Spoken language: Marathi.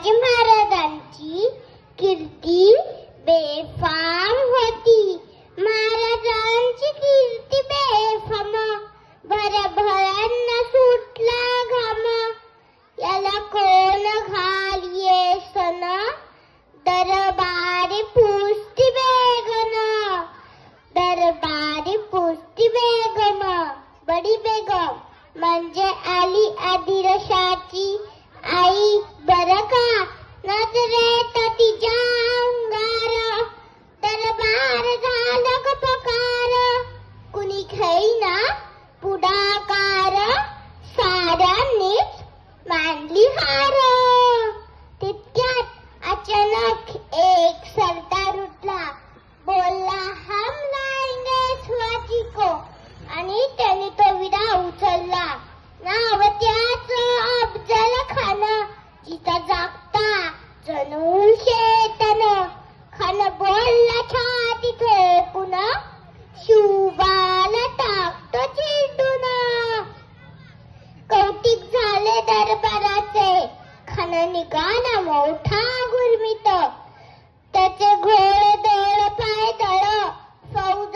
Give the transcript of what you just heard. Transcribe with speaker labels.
Speaker 1: शिवाजी महाराजांची कीर्ती बेफाम होती. महाराजांची कीर्ती बेफाम, भरभरांना सुटला घाम. याला कोण घालिये सन, दरबारी पुस्ती बेगम, दरबारी पुस्ती बेगम. बडी बेगम म्हणजे आली आदिलशाची आई बरं का. नजरेत तिच्या अंगार दरबार झाला गपकार. कुणी घेईना पुढाकार, साऱ्यांनीच मांडली हार. तितक्यात अचानक एक सरदार उठला, बोलला हम लाएंगे शिवाजी को, आणि त्याने तो विडा उचलला. नाव त्याचं अफजल खान, जिचा जागता जणू शेतन. खान बोलला छाती ठोकून, शिवबाला टाकतो चिरडून. कौतिक झाले दरबाराचे, खान निघाला मोठा गुरमीत. त्याचे घोडे दळ पाय दळ, फौज